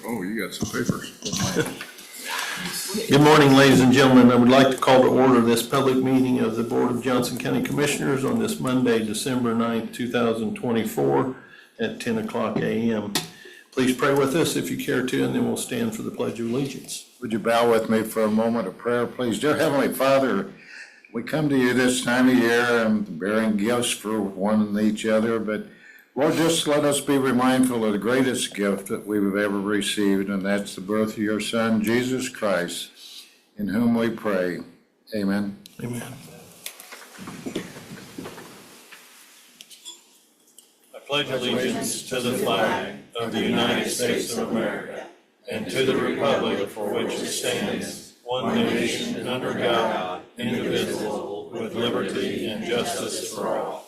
Oh, you got some papers. Good morning, ladies and gentlemen. I would like to call to order this public meeting of the Board of Johnson County Commissioners on this Monday, December 9th, 2024 at 10 o'clock a.m. Please pray with us if you care to, and then we'll stand for the Pledge of Allegiance. Would you bow with me for a moment of prayer, please? Dear Heavenly Father, we come to you this time of year bearing gifts for one and each other, but Lord, just let us be mindful of the greatest gift that we've ever received, and that's the birth of your Son, Jesus Christ, in whom we pray. Amen. Amen. I pledge allegiance to the flag of the United States of America and to the republic for which it stands, one nation under God, indivisible, with liberty and justice for all.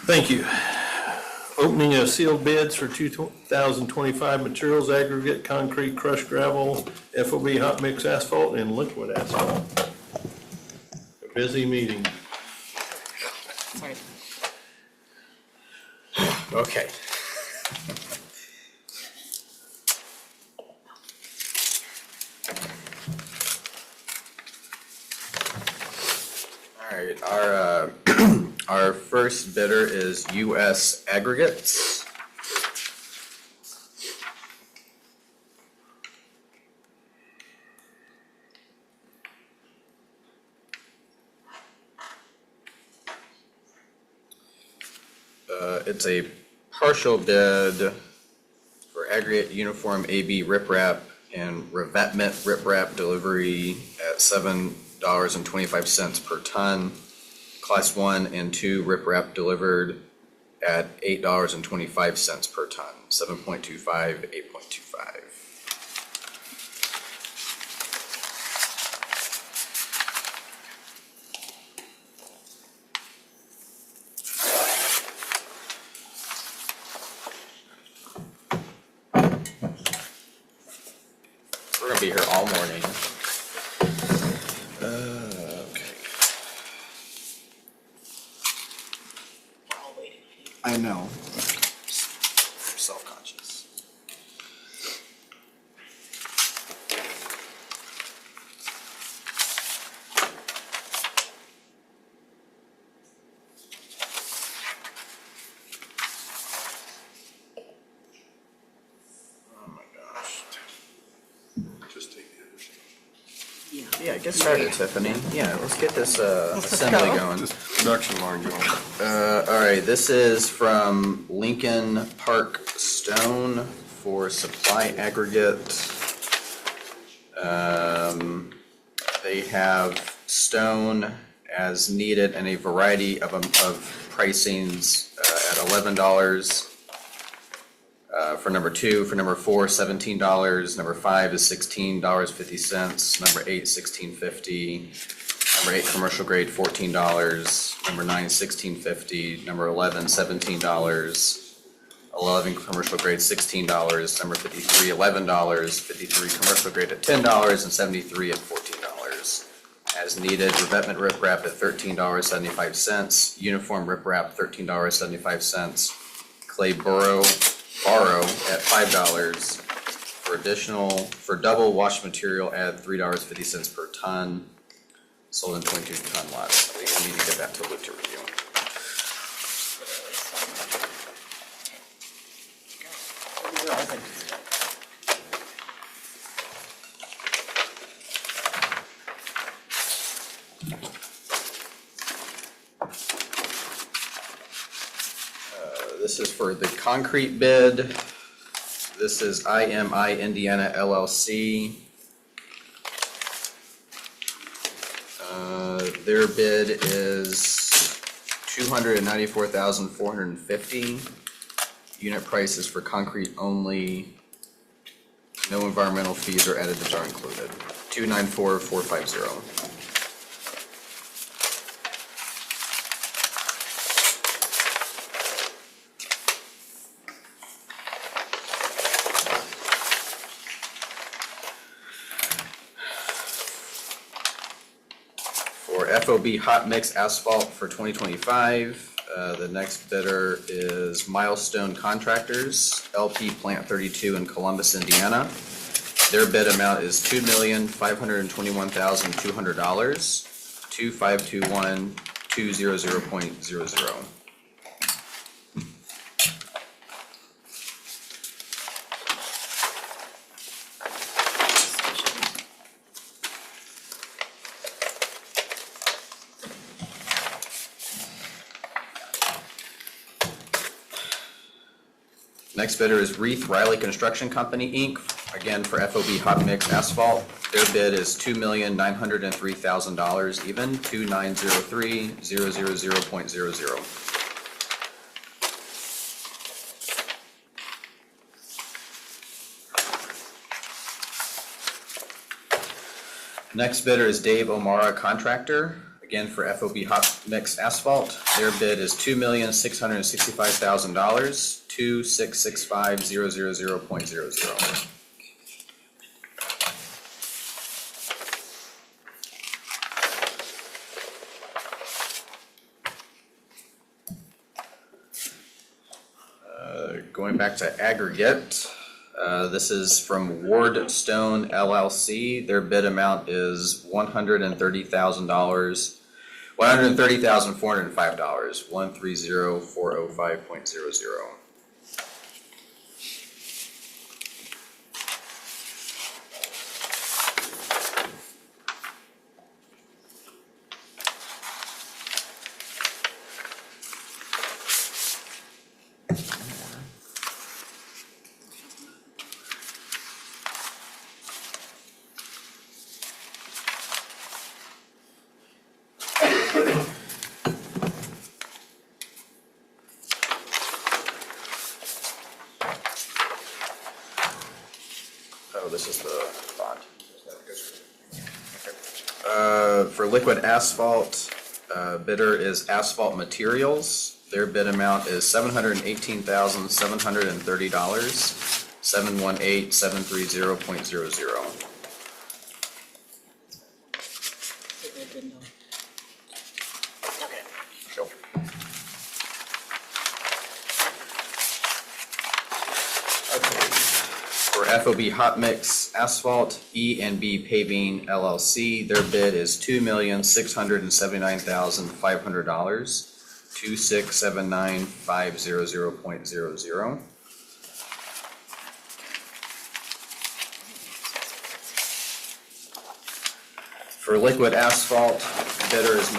Thank you. Opening of sealed bids for 2025 materials, aggregate, concrete, crushed gravel, FOB hot mix asphalt, and liquid asphalt. A busy meeting. Sorry. Okay. All right, our first bidder is US Aggregates. It's a partial bid for aggregate uniform AB riprap and revetment riprap delivery at $7.25 per ton. Class 1 and 2 riprap delivered at $8.25 per ton, 7.25, 8.25. We're gonna be here all morning. Okay. We're all waiting. I know. I'm self-conscious. Oh my gosh. Just take the other stuff. Yeah, get started, Tiffany. Yeah, let's get this assembly going. Just production line going. All right, this is from Lincoln Park Stone for supply aggregate. They have stone as needed and a variety of pricings at $11. For number 2, for number 4, $17. Number 5 is $16.50. Number 8, $16.50. Number 8, commercial grade, $14. Number 9, $16.50. Number 11, $17. 11, commercial grade, $16. Number 53, $11. 53, commercial grade at $10, and 73 at $14. As needed, revetment riprap at $13.75. Uniform riprap, $13.75. Clay borrow at $5. For double wash material, add $3.50 per ton. Sold in 22-ton lots. I think I need to get that to Luke to review. This is for the concrete bid. This is IMI Indiana LLC. Their bid is $294,450. Unit prices for concrete only. No environmental fees or additives are included. 294,450. For FOB hot mix asphalt for 2025, The next bidder is Milestone Contractors, LP Plant 32 in Columbus, Indiana. Their bid amount is $2,521,200, 2521-200.00. Next bidder is Reith Riley Construction Company, Inc., again for FOB Hot Mix Asphalt. Their bid is $2,903,000, even, 2903-000.00. Next bidder is Dave O'Mara Contractor, again for FOB Hot Mix Asphalt. Their bid is $2,665,000, 2665-000.00. Going back to aggregate, this is from Ward Stone LLC. Their bid amount is $130,405, $130,405.00. Oh, this is the bond. For liquid asphalt, bidder is Asphalt Materials. Their bid amount is $718,730, 718,730.00. Okay. For FOB Hot Mix Asphalt, E&B Paving LLC, their bid is $2,679,500, 2679,500.00. For liquid asphalt, bidder is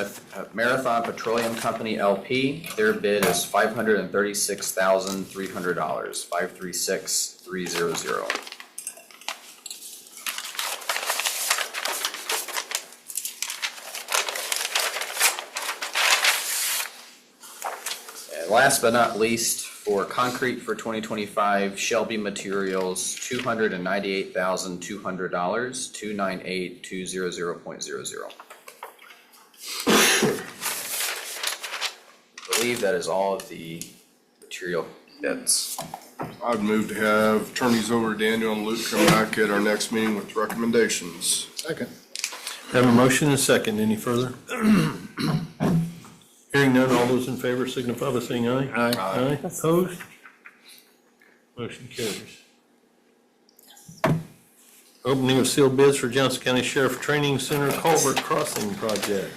Marathon Petroleum Company LP. Their bid is $536,300, 536,300. And last but not least, for concrete for 2025, Shelby Materials, $298,200, 298,200.00. I believe that is all of the material bids. I'd move to have attorneys over Daniel and Luke come back at our next meeting with recommendations. Second. Have a motion and a second. Any further? Hearing none, all those in favor signify by saying aye. Aye. Aye. Opposed? Motion carries. Opening of sealed bids for Johnson County Sheriff Training Center Culvert Crossing Project.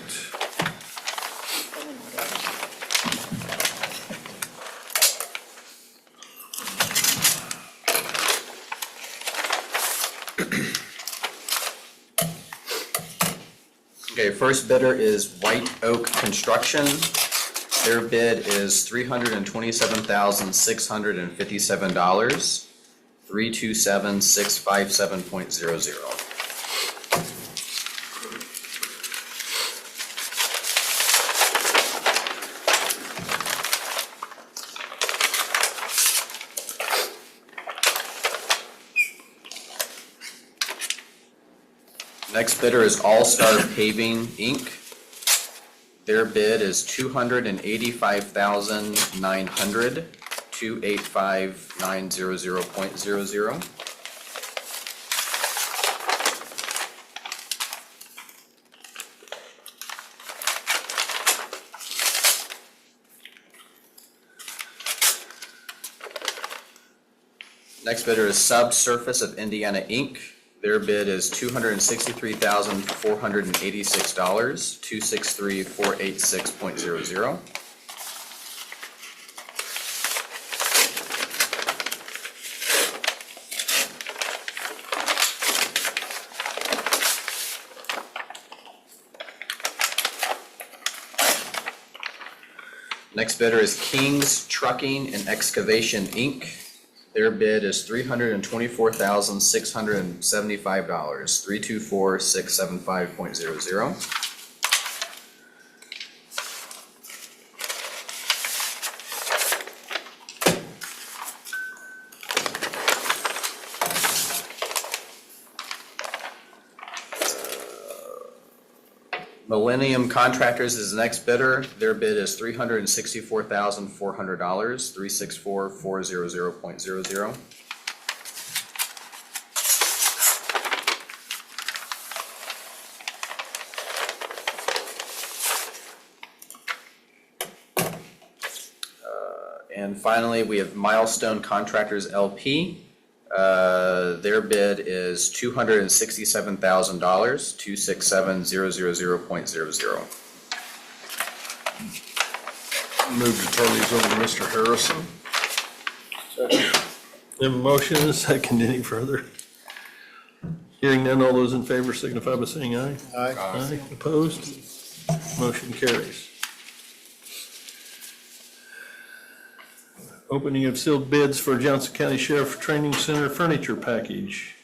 Okay, first bidder is White Oak Construction. Their bid is $327,657, 327,657.00. Next bidder is All Star Paving, Inc. Their bid is $285,900, 285,900.00. Next bidder is Subsurface of Indiana, Inc. Their bid is $263,486, 263,486.00. Next bidder is King's Trucking and Excavation, Inc. Their bid is $324,675, 324,675.00. Millennium Contractors is the next bidder. Their bid is $364,400, 364,400.00. And finally, we have Milestone Contractors LP. Their bid is $267,000, 267,000.00. Move to turn these over to Mr. Harrison. We have a motion and a second. Any further? Hearing none, all those in favor signify by saying aye. Aye. Opposed? Motion carries. Opening of sealed bids for Johnson County Sheriff Training Center furniture package.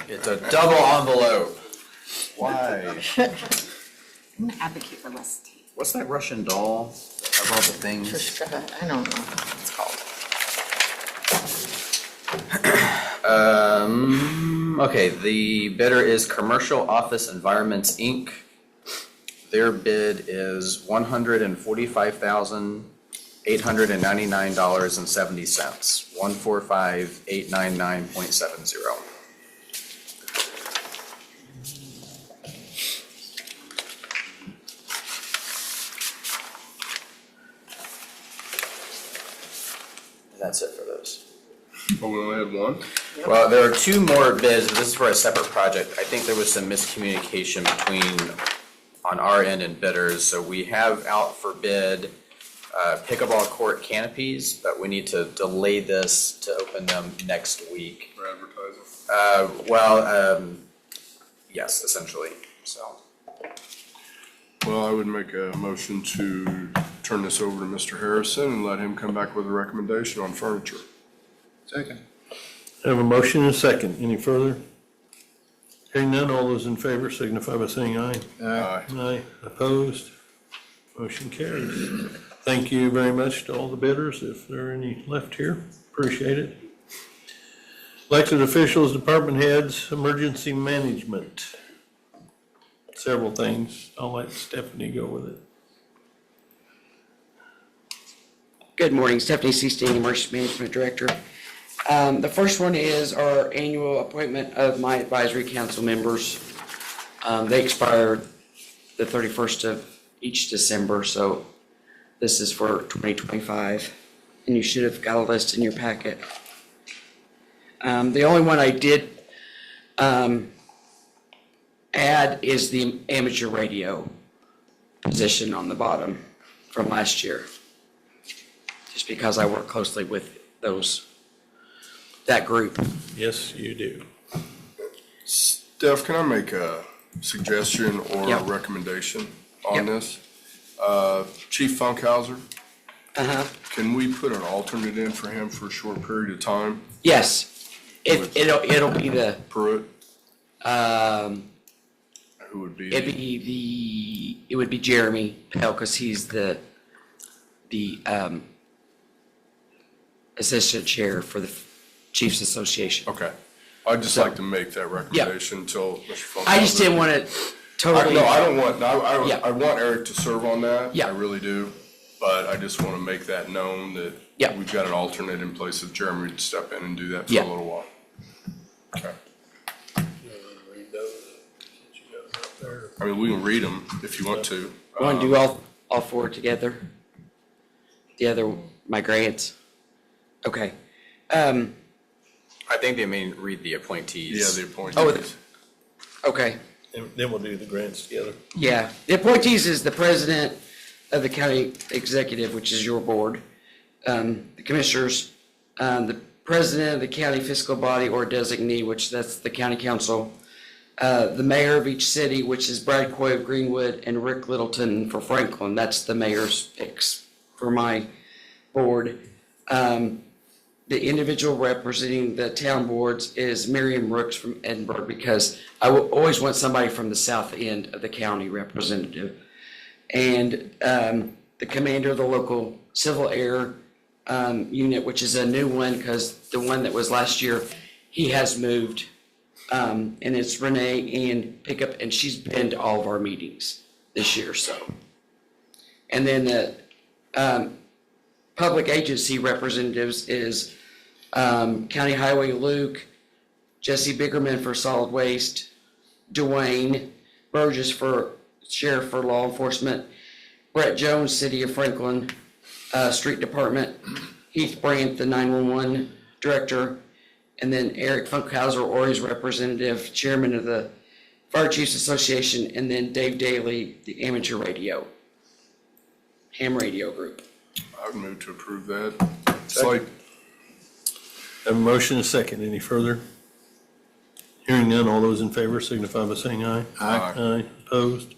It's a double envelope. Why? I'm an advocate for less tape. What's that Russian doll of all the things? Trishka, I don't know what it's called. Okay, the bidder is Commercial Office Environments, Inc. Their bid is $145,899.70, 145,899.70. That's it for those. Oh, we only had one? Well, there are two more bids, but this is for a separate project. I think there was some miscommunication on our end and bidders. So we have out for bid pickleball court canopies, but we need to delay this to open them next week. For advertising. Yes, essentially, so. Well, I would make a motion to turn this over to Mr. Harrison and let him come back with a recommendation on furniture. Second. I have a motion and a second. Any further? Hearing none, all those in favor signify by saying aye. Aye. Aye. Opposed? Motion carries. Thank you very much to all the bidders, if there are any left here. Appreciate it. Elected officials, department heads, emergency management. Several things. I'll let Stephanie go with it. Good morning, Stephanie Seasting, Emergency Management Director. The first one is our annual appointment of my advisory council members. They expire the 31st of each December, so this is for 2025, and you should have got a list in your packet. The only one I did add is the amateur radio position on the bottom from last year, just because I work closely with that group. Yes, you do. Steph, can I make a suggestion or a Yep. recommendation on Yep. this? Chief Funkhauser, Uh-huh. can we put an alternate in for him for a short period of time? Yes, it'll be the, Pruitt, who would be? it would be Jeremy Pell, because he's the assistant chair for the Chiefs Association. Okay. I'd just like to make that recommendation until Mr. Funkhauser. I just didn't want totally. No, I don't want, I Yeah. want Eric to serve on that. Yeah. I really do. But I just want to make that known that Yeah. we've got an alternate in place if Jeremy would step in and do that for Yeah. a little while. Okay. I mean, we can read them if you want to. Want to do all four together? The other, my grants? Okay. I think they may read the appointees. Yeah, the appointees. Okay. And then we'll do the grants together. Yeah. The appointees is the president of the county executive, which is your board, the commissioners, the president of the county fiscal body or designee, which that's the county council, the mayor of each city, which is Brad Coy of Greenwood, and Rick Littleton for Franklin. That's the mayor's picks for my board. The individual representing the town boards is Miriam Rooks from Edinburgh, because I will always want somebody from the south end of the county representative. And the commander of the local civil air unit, which is a new one, because the one that was last year, he has moved. And it's Renee Ann Pickup, and she's been to all of our meetings this year, so. And then the public agency representatives is County Highway Luke, Jesse Biggerman for solid waste, Dwayne Burgess for sheriff for law enforcement, Brett Jones, City of Franklin, Street Department, Heath Brandt, the 911 director, and then Eric Funkhauser, Ori's representative, chairman of the Fire Chiefs Association, and then Dave Daly, the amateur radio, ham radio group. I would move to approve that. It's like, Have a motion and a second. Any further? Hearing none, all those in favor signify by saying aye. Aye. Aye, opposed?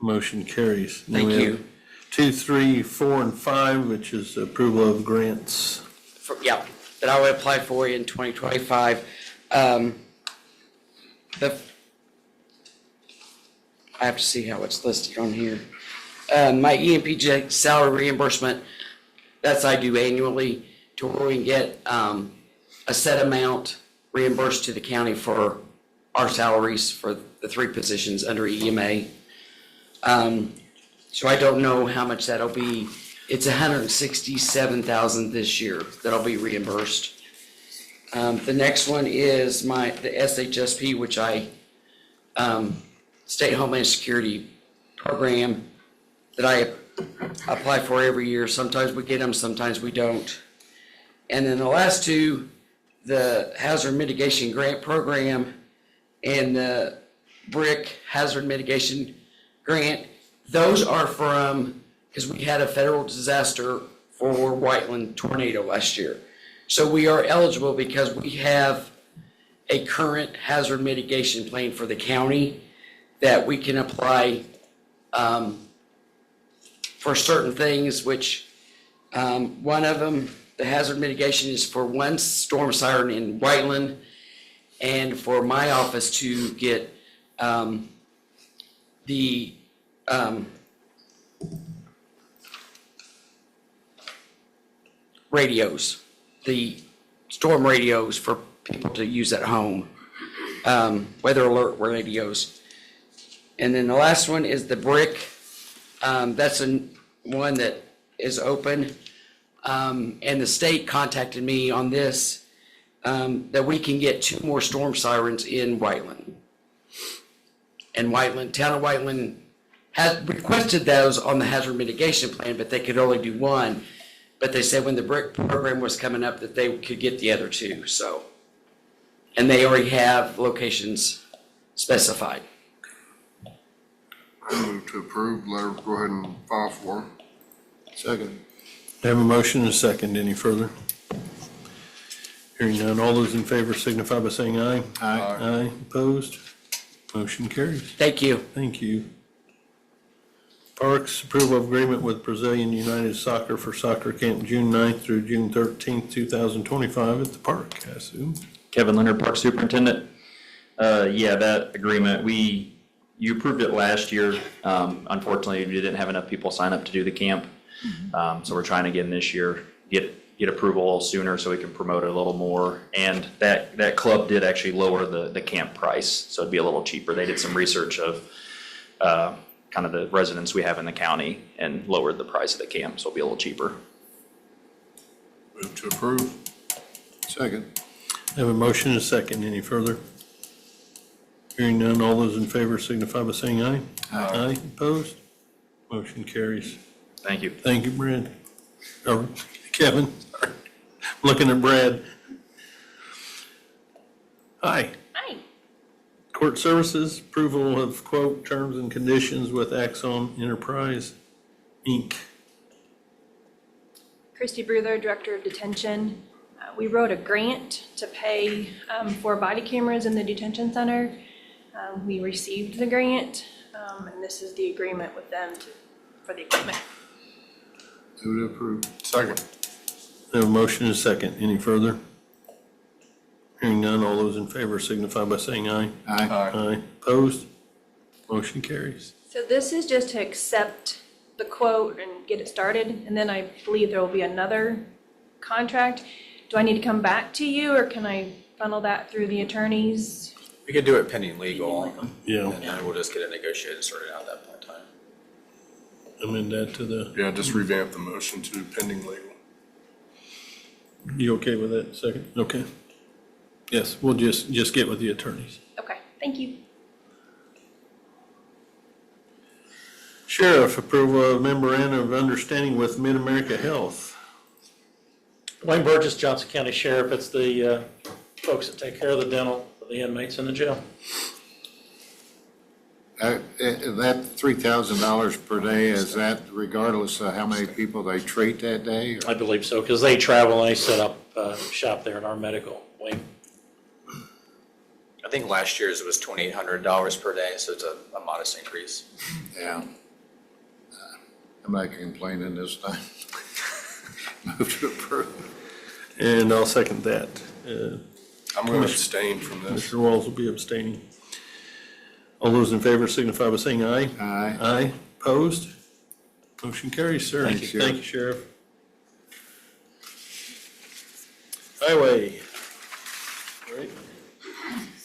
Motion carries. Then Thank we have you. 2, 3, 4, and 5, which is approval of grants. Yeah, that I would apply for in 2025. I have to see how it's listed on here. My EMPJ salary reimbursement, that's I do annually, to where we can get a set amount reimbursed to the county for our salaries for the 3 positions under EMA. So I don't know how much that'll be. It's $167,000 this year that'll be reimbursed. The next one is the SHSP, which State Homeland Security program that I apply for every year. Sometimes we get them, sometimes we don't. And then the last 2, the Hazard Mitigation Grant Program and the BRIC Hazard Mitigation Grant. Those are from, because we had a federal disaster for Whiteland tornado last year. So we are eligible because we have a current hazard mitigation plan for the county that we can apply for certain things, which one of them, the hazard mitigation is for 1 storm siren in Whiteland, and for my office to get the radios, the storm radios for people to use at home, weather alert radios. And then the last one is the BRIC. That's one that is open. And the state contacted me on this, that we can get 2 more storm sirens in Whiteland. And town of Whiteland had requested those on the hazard mitigation plan, but they could only do 1. But they said when the BRIC program was coming up that they could get the other 2, so. And they already have locations specified. I move to approve, let her go ahead and file for them. Second. Have a motion and a second. Any further? Hearing none, all those in favor signify by saying aye. Aye. Aye, opposed? Motion carries. Thank you. Thank you. Parks, approval of agreement with Brazilian United Soccer for soccer camp June 9th through June 13th, 2025 at the park, I assume. Kevin Leonard, Park Superintendent. Yeah, that agreement, you approved it last year. Unfortunately, we didn't have enough people sign up to do the camp. So we're trying again this year, get approval a little sooner so we can promote it a little more. And that club did actually lower the camp price, so it'd be a little cheaper. They did some research of kind of the residents we have in the county and lowered the price of the camp, so it'll be a little cheaper. Move to approve. Second. Have a motion and a second. Any further? Hearing none, all those in favor signify by saying aye. Aye. Opposed? Motion carries. Thank you. Thank you, Brad. Or Kevin. Sorry. Looking at Brad. Hi. Hi, Court Services, approval of quote terms and conditions with Axon Enterprise, Inc. Christy Bruther, Director of Detention. We wrote a grant to pay for body cameras in the detention center. We received the grant, and this is the agreement with them for the equipment. Move to approve. Second. Have a motion and a second. Any further? Hearing none, all those in favor signify by saying aye. Aye. Aye. Opposed? Motion carries. So this is just to accept the quote and get it started, and then I believe there will be another contract. Do I need to come back to you, or can I funnel that through the attorneys? We could do it pending legal, Yeah, and then we'll just get it negotiated and sorted out at that point in time. amend that to the, Yeah, just revamp the motion to pending legal. you okay with that second? Okay. Yes, we'll just get with the attorneys. Okay, thank you. Sheriff, approval of memorandum of understanding with Mid-America Health. Wayne Burgess, Johnson County Sheriff. It's the folks that take care of the dental for the inmates in the jail. That $3,000 per day, is that regardless of how many people they treat that day? or- I believe so, because they travel and they set up shop there in our medical wing. I think last year's it was $2,800 per day, so it's a modest increase. Yeah. I'm not complaining this time. Move to approve. And I'll second that. I'm going to abstain from this. Mr. Walls will be abstaining. All those in favor signify by saying aye. Aye. Aye. Opposed? Motion carries, sir. Thank you, Sheriff. Thank you, Sheriff. Highway. Right?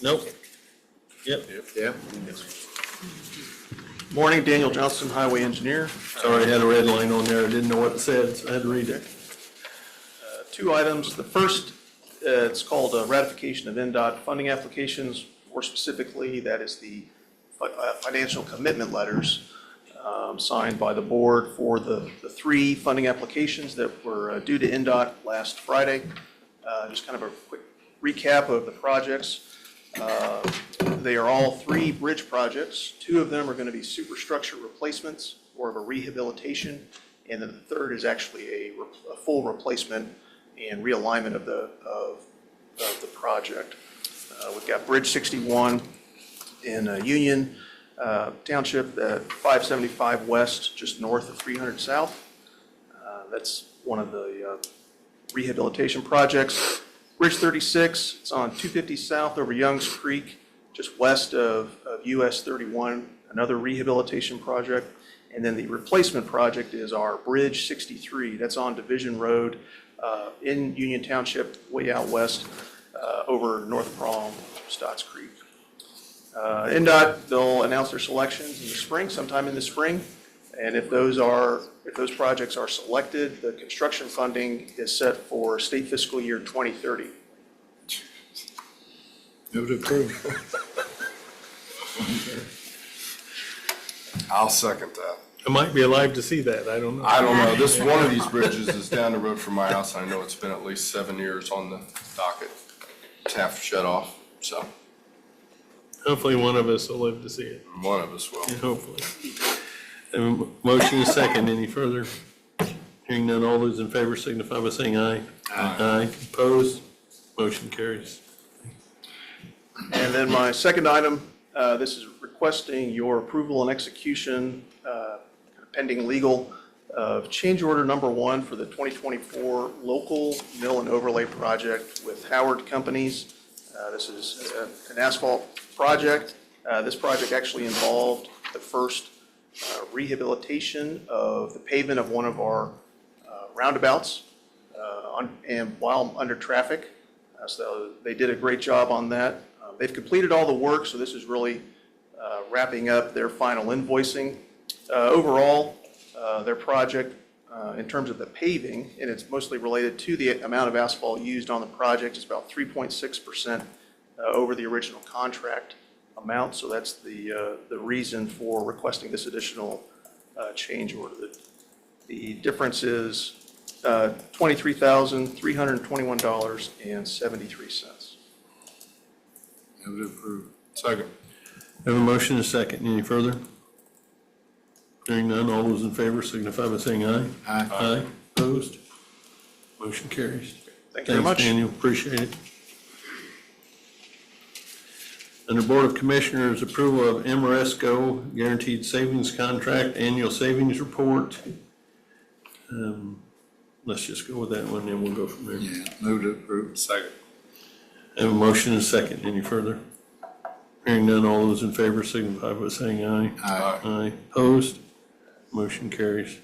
Nope. Yep. Yep. Morning, Daniel Johnson, Highway Engineer. Sorry, I had a red line on there. I didn't know what it said, so I had to read it. Two items. The first, it's called ratification of NDOT funding applications. More specifically, that is the financial commitment letters signed by the board for the three funding applications that were due to NDOT last Friday. Just kind of a quick recap of the projects. They are all three bridge projects. Two of them are going to be superstructure replacements or of a rehabilitation, and then the third is actually a full replacement and realignment of the project. We've got Bridge 61 in Union Township at 575 West, just north of 300 South. That's one of the rehabilitation projects. Bridge 36, it's on 250 South over Youngs Creek, just west of US 31, another rehabilitation project. And then the replacement project is our Bridge 63, that's on Division Road in Union Township, way out west over North Prom, Stotts Creek. NDOT, they'll announce their selections in the spring, sometime in the spring. And if those projects are selected, the construction funding is set for state fiscal year 2030. Move to approve. I'll second that. I might be alive to see that. I don't know. I don't know. This, one of these bridges is down the road from my house. I know it's been at least 7 years on the docket. It's half shut off, so Hopefully one of us will live to see it. one of us will. Hopefully. Motion is second. Any further? Hearing none, all those in favor signify by saying aye. Aye. Opposed? Motion carries. And then my second item, this is requesting your approval and execution, pending legal, of change order number 1 for the 2024 local mill and overlay project with Howard Companies. This is an asphalt project. This project actually involved the first rehabilitation of the pavement of one of our roundabouts and while under traffic. So they did a great job on that. They've completed all the work, so this is really wrapping up their final invoicing. Overall, their project, in terms of the paving, and it's mostly related to the amount of asphalt used on the project, is about 3.6% over the original contract amount. So that's the reason for requesting this additional change order. The difference is $23,321.73. Move to approve. Second. Have a motion and a second. Any further? Hearing none, all those in favor signify by saying aye. Aye. Aye. Opposed? Motion carries. Thank you very much. Thanks, Daniel. Appreciate it. Under Board of Commissioners, approval of Amoresco Guaranteed Savings Contract Annual Savings Report. Let's just go with that one, then we'll go from there. Yeah, move to approve. Second. Have a motion and a second. Any further? Hearing none, all those in favor signify by saying aye. Aye. Aye. Opposed? Motion carries.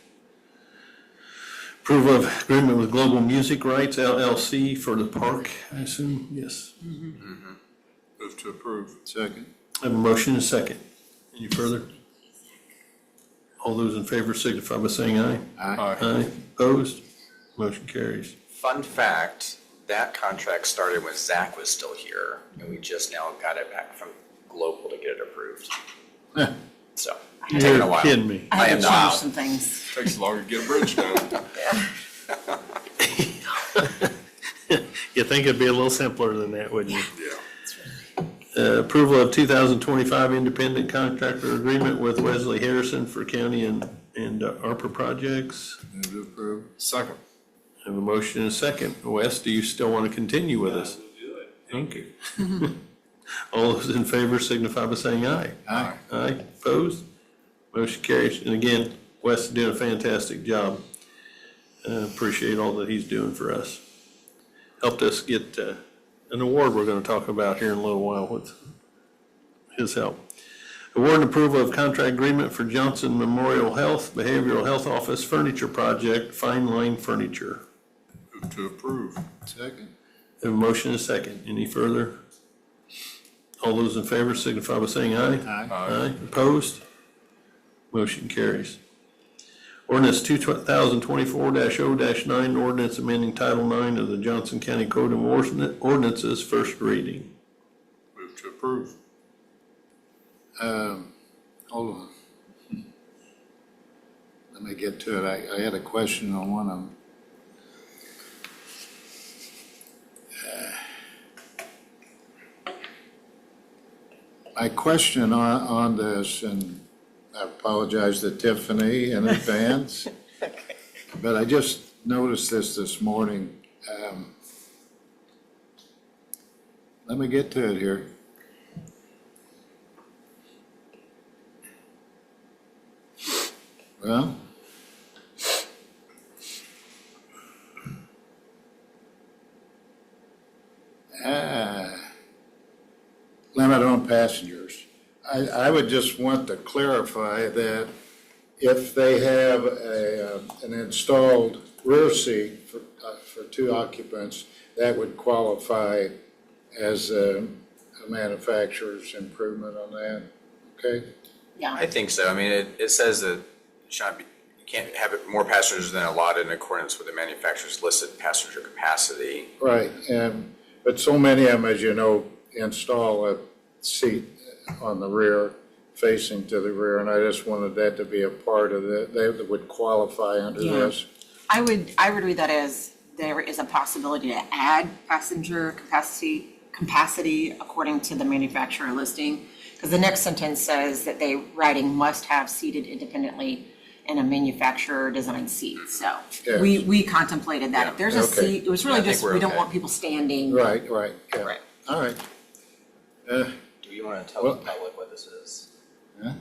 Approval of agreement with Global Music Rights LLC for the park, I assume? Yes. Move to approve. Second. Have a motion and a second. Any further? All those in favor signify by saying aye. Aye. Aye. Opposed? Motion carries. Fun fact, that contract started when Zach was still here, and we just now got it back from Global to get it approved. So, taking a You're while. kidding me. I had am to not. change some things. Takes longer to get a bridge done. You think it'd be a little simpler than that, wouldn't you? Yeah. Approval of 2025 independent contractor agreement with Wesley Harrison for county and ARPA projects. Move to approve. Second. Have a motion and a second. Wes, do you still want to continue with us? Thank you. All those in favor signify by saying aye. Aye. Aye. Opposed? Motion carries. And again, Wes is doing a fantastic job. Appreciate all that he's doing for us. Helped us get an award we're going to talk about here in a little while with his help. Award and approval of contract agreement for Johnson Memorial Health Behavioral Health Office Furniture Project, Fine Line Furniture. Move to approve. Second. Have a motion and a second. Any further? All those in favor signify by saying aye. Aye. Aye. Opposed? Motion carries. Ordinance 2024-0-9, ordinance amending Title 9 of the Johnson County Code of Ordinances, first reading. Move to approve. Hold on. Let me get to it. I had a question on one of them. My question on this, and I apologize to Tiffany in advance, but I just noticed this morning. Let me get to it here. Well, limit on passengers. I would just want to clarify that if they have an installed rear seat for two occupants, that would qualify as a manufacturer's improvement on that, okay? Yeah. I think so. I mean, it says that you can't have more passengers than allotted in accordance with the manufacturer's listed passenger capacity. Right, but so many of them, as you know, install a seat on the rear, facing to the rear, and I just wanted that to be a part of it, that would qualify under Yeah. this. I would read that as there is a possibility to add passenger capacity according to the manufacturer listing. Because the next sentence says that they riding must have seated independently in a manufacturer designed seat. So Yes. we contemplated that. If there's a Okay. seat, it was Yeah, really I think just, we're we don't okay. want people standing. Right, yeah. Right. All right. Do you want to tell Well- the public what this is Yeah. on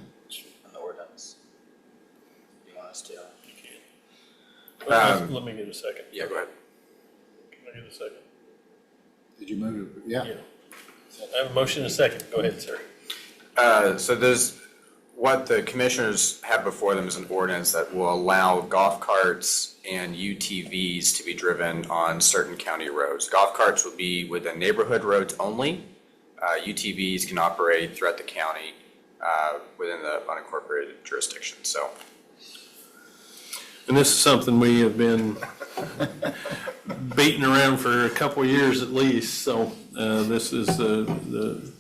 the ordinance? Do you want us to? Let me get a second. Yeah, go ahead. Can I get a second? Did you move it? Yeah. I have a motion and a second. Go ahead, sir. So there's, what the commissioners have before them is an ordinance that will allow golf carts and UTVs to be driven on certain county roads. Golf carts will be within neighborhood roads only. UTVs can operate throughout the county. within the unincorporated jurisdiction, so. And this is something we have been beating around for a couple of years at least, so this is the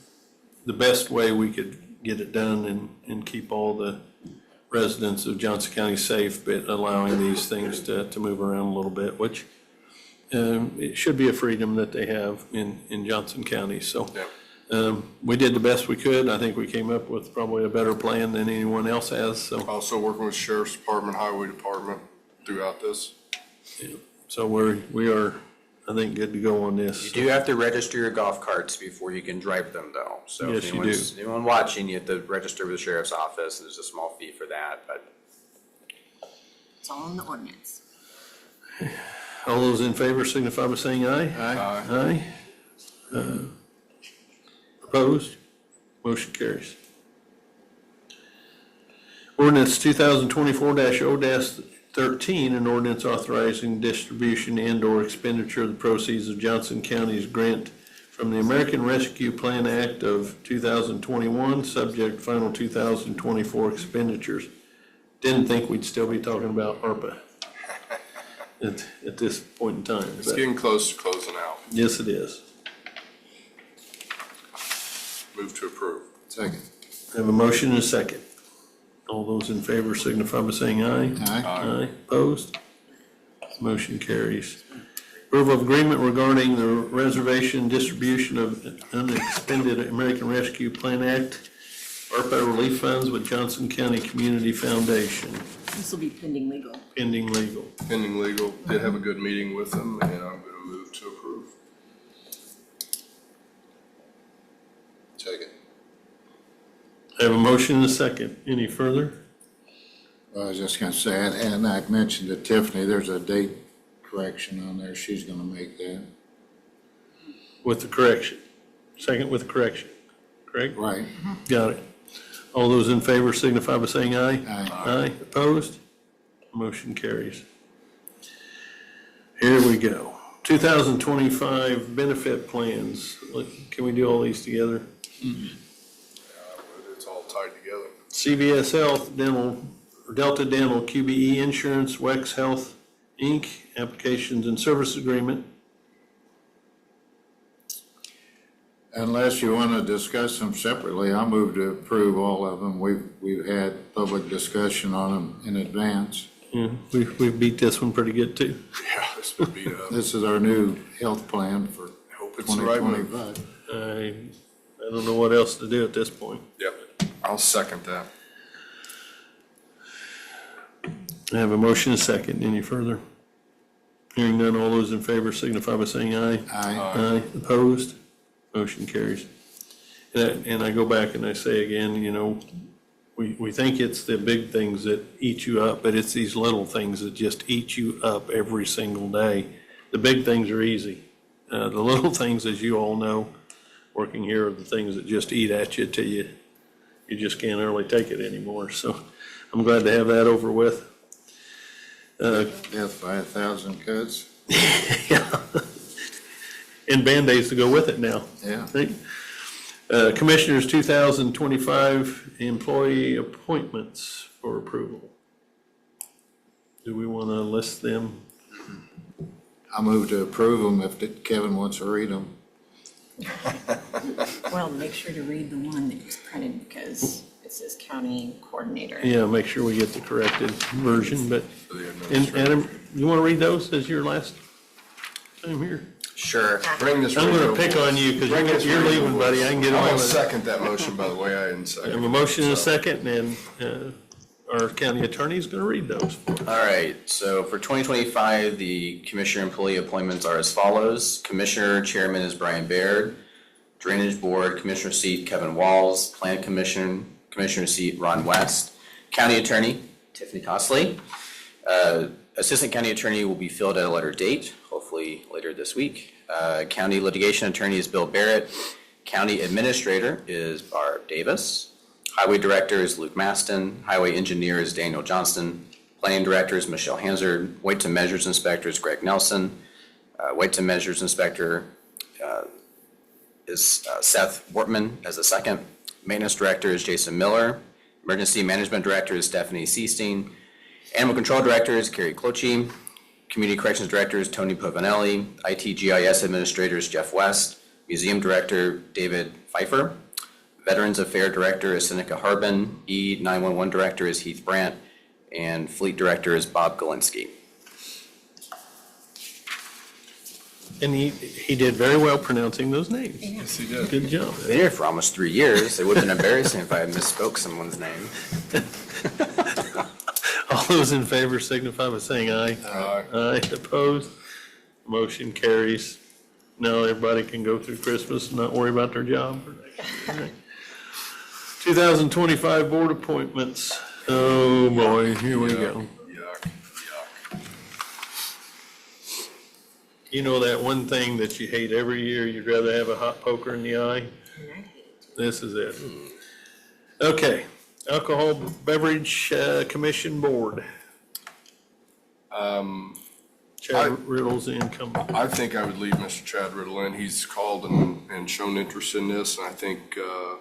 best way we could get it done and keep all the residents of Johnson County safe, but allowing these things to move around a little bit, which it should be a freedom that they have in Johnson County, so. We did the best we could. I think we came up with probably a better plan than anyone else has, so. Also working with Sheriff's Department, Highway Department throughout this. So we are, I think, good to go on this. You do have to register your golf carts before you can drive them though. So Yes, if you anyone's, anyone watching, you have to register with the sheriff's office. There's a small fee for that, but It's all in the ordinance. All those in favor signify by saying aye. Aye. Aye. Opposed? Motion carries. Ordinance 2024-0-13, an ordinance authorizing distribution and/or expenditure of the proceeds of Johnson County's grant from the American Rescue Plan Act of 2021, subject final 2024 expenditures. Didn't think we'd still be talking about ARPA at this point in time. It's but getting close to closing out. yes, it is. Move to approve. Second. I have a motion and a second. All those in favor signify by saying aye. Aye. Aye. Opposed? Motion carries. Approval of agreement regarding the reservation distribution of unexpended American Rescue Plan Act, ARPA relief funds with Johnson County Community Foundation, This will be pending legal. pending legal. Pending legal, did have a good meeting with them, and I'm gonna move to approve. Second. I have a motion and a second. Any further? I was just gonna say, and I mentioned to Tiffany, there's a date correction on there. She's gonna make that. With the correction. Second with correction. Correct? Right. Got it. All those in favor signify by saying aye. Aye. Aye. Opposed? Motion carries. Here we go. 2025 benefit plans. Look, can we do all these together? It's all tied together. CVS Health, Dental, Delta Dental, QBE Insurance, Wex Health, Inc., applications and service agreement. Unless you wanna discuss them separately, I'll move to approve all of them. We've had public discussion on them in advance. Yeah, we beat this one pretty good too. Yeah, this would be, This is our new health plan for hope it's the right move. 2025. I don't know what else to do at this point. Yep, I'll second that. I have a motion and a second. Any further? Hearing none, all those in favor signify by saying aye. Aye. Aye. Opposed? Motion carries. And I go back and I say again, you know, we think it's the big things that eat you up, but it's these little things that just eat you up every single day. The big things are easy. The little things, as you all know, working here, are the things that just eat at you till you just can't hardly take it anymore. So I'm glad to have that over with. Death by 1,000 cuts. Yeah. And Band-Aids to go with it now. Yeah. Right? Commissioners 2025 employee appointments for approval. Do we want to list them? I move to approve them if Kevin wants to read them. Well, make sure to read the one that was printed because it says county coordinator. Yeah, make sure we get the corrected version, but, For the and administrator. Adam, you want to read those as your last time here? sure. Bring this. I'm radio going to pick voice. on you because Bring this you're radio leaving, buddy. voice. I can get I'm on gonna with it. second that motion, by the way. I didn't second. I have a it, motion and a so. second, and our county attorney is going to read those. All right, so for 2025, the commissioner employee appointments are as follows. Commissioner Chairman is Brian Baird. Drainage Board, Commissioner seat Kevin Walls. Plan Commission, Commissioner seat Ron West. County Attorney Tiffany Tosley. Assistant County Attorney will be filled at a later date, hopefully later this week. County Litigation Attorney is Bill Barrett. County Administrator is Barb Davis. Highway Director is Luke Maston. Highway Engineer is Daniel Johnston. Planning Director is Michelle Hansard. Weight to Measures Inspector is Greg Nelson. Weight to Measures Inspector is Seth Wortman as the second. Maintenance Director is Jason Miller. Emergency Management Director is Stephanie Seesting. Animal Control Director is Carrie Clochi. Community Corrections Director is Tony Pavanelli. IT GIS Administrator is Jeff West. Museum Director David Pfeiffer. Veterans Affairs Director is Seneca Harbin. E911 Director is Heath Brandt. And Fleet Director is Bob Galinsky. And he did very well pronouncing those names. Yes, he did. Good job. Been here for almost 3 years. It would have been embarrassing if I had misspoke someone's name. All those in favor signify by saying aye. Aye. Aye, opposed? Motion carries. Now everybody can go through Christmas and not worry about their job. 2025 board appointments. Oh, boy, here we go. Yuck, yuck. You know that one thing that you hate every year, you'd rather have a hot poker in the eye? This is it. Okay, Alcohol Beverage Commission Board. Chad Riddle's the incumbent. I think I would leave Mr. Chad Riddle in. He's called and shown interest in this, and I think,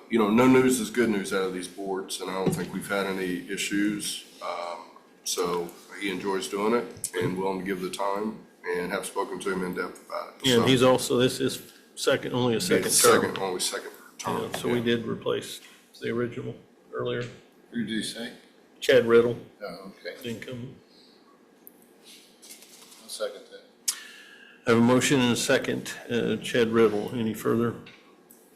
no news is good news out of these boards, and I don't think we've had any issues. So he enjoys doing it and willing to give the time, and have spoken to him in depth about it. Yeah, So, and he's also, this is only a second it's term. only second term. Yeah, So we did replace the original earlier. Who did you say? Chad Riddle, Oh, okay. the incumbent. I'll second that. I have a motion and a second, Chad Riddle. Any further?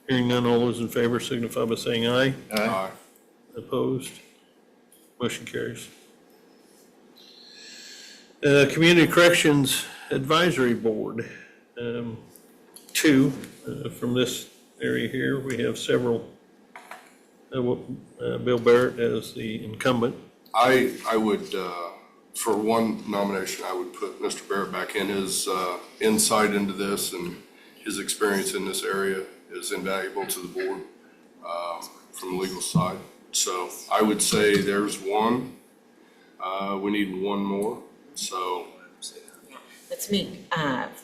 Hearing none, all those in favor signify by saying aye. Aye. Opposed? Motion carries. Community Corrections Advisory Board, two from this area here. We have several. Bill Barrett as the incumbent. I would, for one nomination, I would put Mr. Barrett back in. His insight into this and his experience in this area is invaluable to the board from the legal side. So I would say there's one. We need one more, so. Let's meet,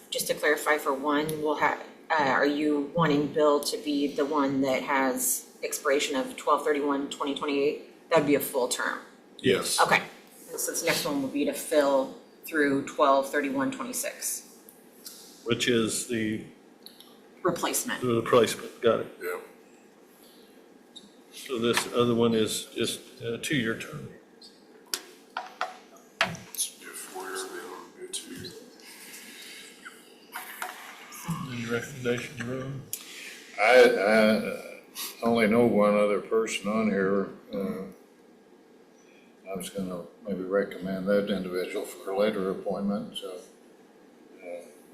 just to clarify for one, we'll have, are you wanting Bill to be the one that has expiration of 12/31/2028? That'd be a full term. Yes. Okay, so this next one will be to fill through 12/31/26. Which is the Replacement. replacement, got it. Yeah. So this other one is just a two-year term. It's be a 4-year, the other one would be a 2-year. Any recommendations, Ron? I only know one other person on here. I was gonna maybe recommend that individual for a later appointment, so.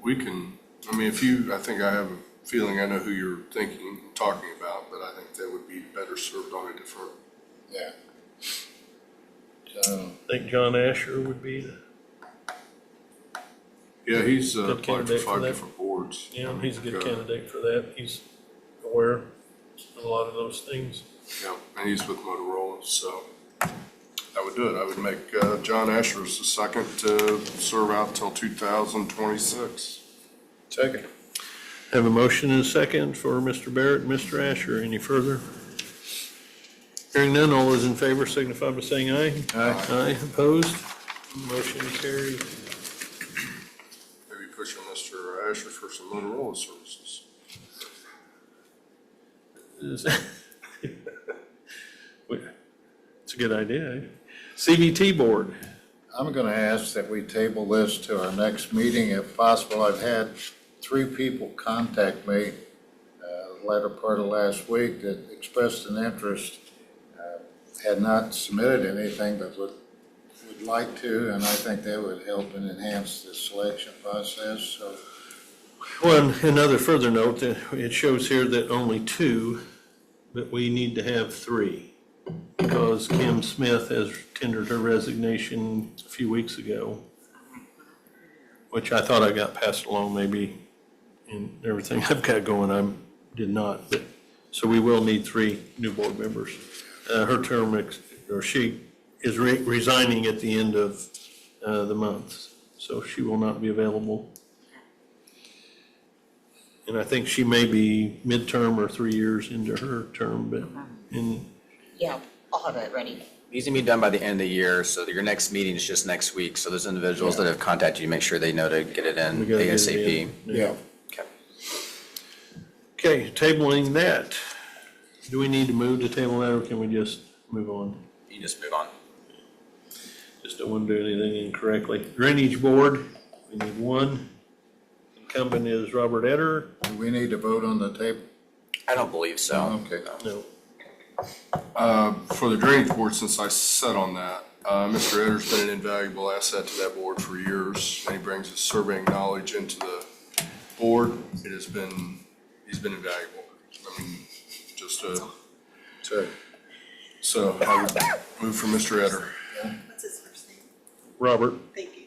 We can, I think I have a feeling I know who you're thinking, talking about, but I think that would be better served on a different. Yeah. So, I think John Asher would be the, Yeah, he's Good applied for candidate for 5 that. different boards. he's a good candidate for that. He's aware of a lot of those things. Yeah, and he's with Motorola, so that would do it. I would make John Asher's the second to serve out till 2026. second. Have a motion and a second for Mr. Barrett and Mr. Asher. Any further? Hearing none, all those in favor signify by saying aye. Aye. Aye, opposed? Motion carried. Maybe pushing Mr. Asher for some Motorola services. It's a good idea, eh? CVT Board. I'm gonna ask that we table this to our next meeting if possible. I've had 3 people contact me, the latter part of last week that expressed an interest, had not submitted anything, but would like to, and I think that would help and enhance the selection process, so. Well, another further note, it shows here that only 2, but we need to have 3. Because Kim Smith has tendered her resignation a few weeks ago, which I thought I got passed along maybe in everything I've got going, I did not. But so we will need 3 new board members. Her term, she is resigning at the end of the month, so she will not be available And I think she may be midterm or 3 years into her term, but Yeah, I'll have it ready. These need to be done by the end of the year, so your next meeting is just next week. So those individuals that have contacted you, make sure they know to get it in we gotta get it ASAP. in. Yeah. Okay. Okay, tabling that. Do we need to move to table that, or can we just move on? You just move on. Just don't want to do anything incorrectly. Drainage Board, we need one. Incumbent is Robert Etter. Do we need to vote on the table? I don't believe so. Okay. No. For the Drainage Board, since I sat on that, Mr. Etter's been an invaluable asset to that board for years. And he brings his surveying knowledge into the board. He's been invaluable. I mean, so I would move for Mr. Etter. What's his first name? Robert, Thank you.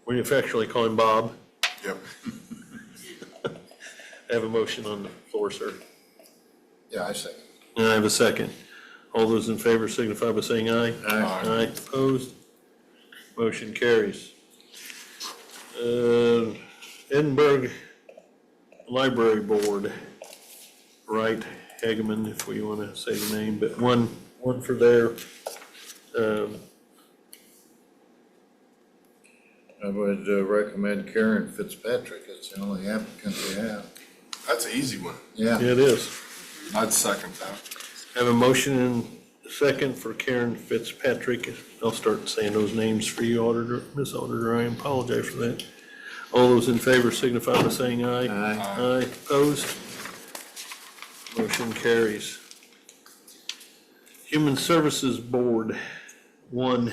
we affectionately call him Bob. Yep. I have a motion on the floor, sir. Yeah, I say. And I have a second. All those in favor signify by saying aye. Aye. Aye, opposed? Motion carries. Edinburgh Library Board, Wright Hageman, if we want to say the name, but one for their, I would recommend Karen Fitzpatrick. It's the only applicant we have. That's an easy one. Yeah. it is. I'd second that. I have a motion and a second for Karen Fitzpatrick. I'll start saying those names for you, Auditor, Miss Auditor. I apologize for that. All those in favor signify by saying aye. Aye. Aye, opposed? Motion carries. Human Services Board, one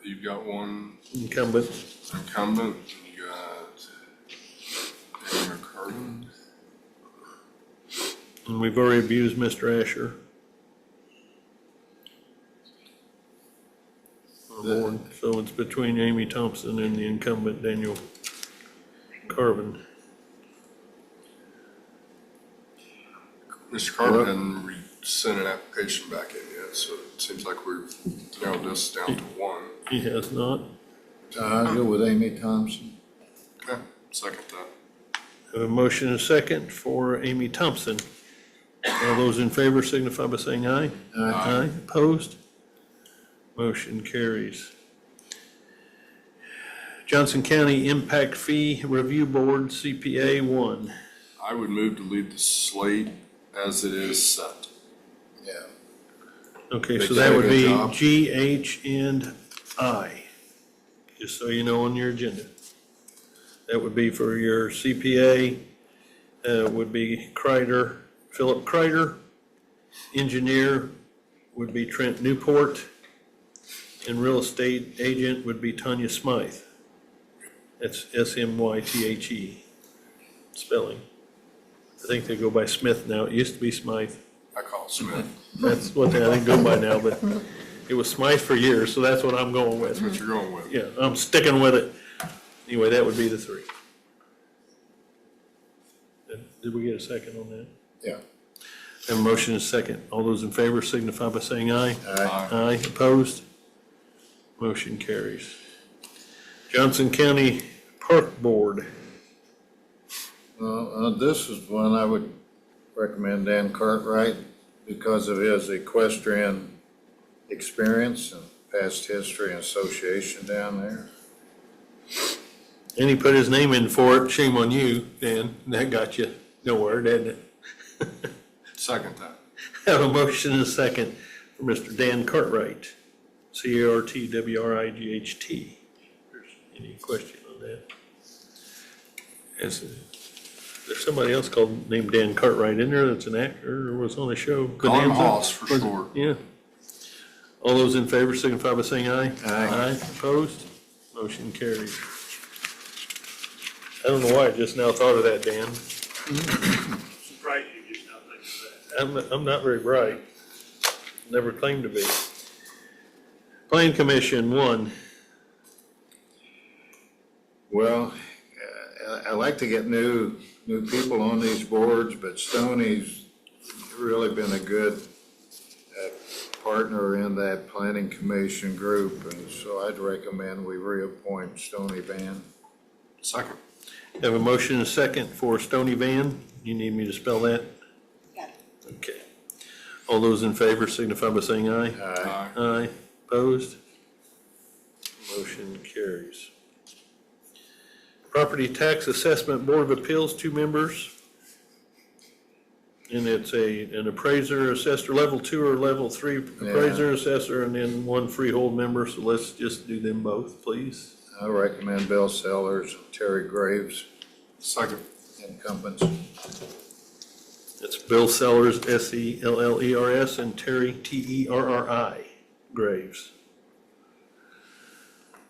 You've got one incumbent. incumbent, you got Daniel Carden. And we've already abused Mr. Asher. On the board. So it's between Amy Thompson and the incumbent Daniel Carvin. Mr. Carter hadn't sent an application back in yet, so it seems like we've narrowed this down to one. He has not. I'll go with Amy Thompson. Okay, second that. Have a motion and a second for Amy Thompson. All those in favor signify by saying aye. Aye. Opposed? Motion carries. Johnson County Impact Fee Review Board, CPA one. I would move to leave the slate as it is set. Yeah. Okay, They so did that a would good be job. G, H, and I, just so you know on your agenda. That would be for your CPA, would be Kreider, Philip Kreider. Engineer would be Trent Newport. And real estate agent would be Tanya Smythe. That's S-M-Y-T-H-E spelling. I think they go by Smith now. It used to be Smythe. I call it Smith. That's what they, I think, go by now, but it was Smythe for years, so that's what I'm going with. That's what you're going with. Yeah, I'm sticking with it. Anyway, that would be the three. Did we get a second on that? Yeah. Have a motion and a second. All those in favor signify by saying aye. Aye. Aye, opposed? Motion carries. Johnson County Park Board, Well, this is one I would recommend Dan Cartwright because of his equestrian experience and past history and association down there. and he put his name in for it. Shame on you, Dan. That got you nowhere, didn't it? Second that. Have a motion and a second for Mr. Dan Cartwright, C-A-R-T-W-R-I-G-H-T. There's any question on that? There's somebody else named Dan Cartwright in there that's an actor or was on the show. Call him Bonanza? Hoss for short. Yeah. All those in favor signify by saying aye. Aye. Opposed? Motion carries. I don't know why I just now thought of that, Dan. Right, you just now think of that. I'm not very bright. Never claimed to be. Plan Commission, one. Well, I like to get new people on these boards, but Stoney's really been a good partner in that planning commission group, and so I'd recommend we reappoint Stoney Van. Second. Have a motion and a second for Stony Van. You need me to spell that? Got it. Okay. All those in favor signify by saying aye. Aye. Aye. Opposed? Motion carries. Property Tax Assessment Board of Appeals, 2 members. And it's an appraiser, assessor, level 2 or level 3 appraiser, assessor, and then 1 freehold member. So let's just do them both, please. I recommend Bill Sellers, Terry Graves, Second. incumbents. That's Bill Sellers, Sellers, and Terry, Terri, Graves.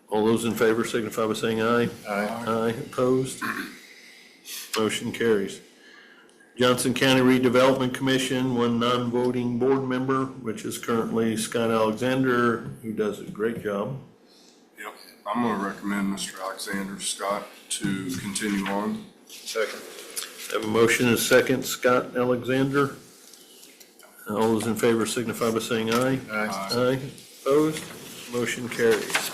All those in favor signify by saying aye. Aye. Aye, opposed? Motion carries. Johnson County Redevelopment Commission, 1 non-voting board member, which is currently Scott Alexander, who does a great job. Yep. I'm going to recommend Mr. Alexander Scott to continue on. Second. Have a motion and a second, Scott Alexander. All those in favor signify by saying aye. Aye. Aye, opposed? Motion carries.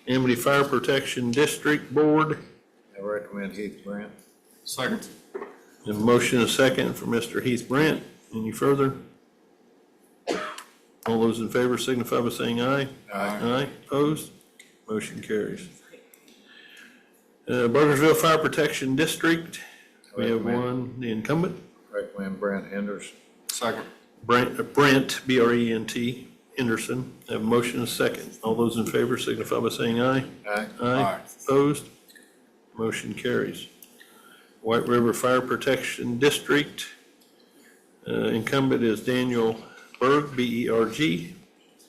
Amity Fire Protection District Board, I recommend Heath Brent. Second. have a motion and a second for Mr. Heath Brent. Any further? All those in favor signify by saying aye. Aye. Aye, opposed? Motion carries. Burgersville Fire Protection District, we have Recommend. 1, the incumbent, Recommend Brent Henderson. Second. Brent, Brent, Henderson. Have a motion and a second. All those in favor signify by saying aye. Aye. Aye, opposed? Motion carries. White River Fire Protection District, incumbent is Daniel Berg, B-E-R-G.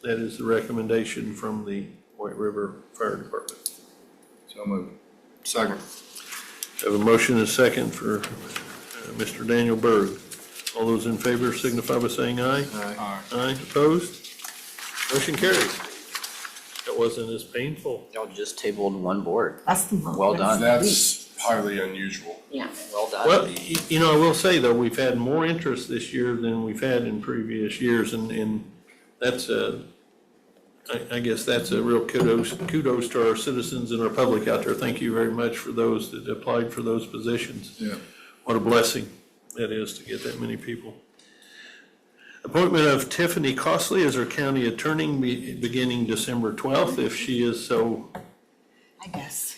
That is the recommendation from the White River Fire Department. So moved. Second. Have a motion and a second for Mr. Daniel Berg. All those in favor signify by saying aye. Aye. Aye, opposed? Motion carries. That wasn't as painful. Y'all just tabled 1 board. That's the. Well done. That's highly unusual. Yeah. Well done. Well, you know, I will say though, we've had more interest this year than we've had in previous years, and that's I guess that's a real kudos to our citizens and our public out there. Thank you very much for those that applied for those positions. Yeah. What a blessing that is to get that many people. Appointment of Tiffany Costley as our county attorney beginning December 12th, if she is so, I guess.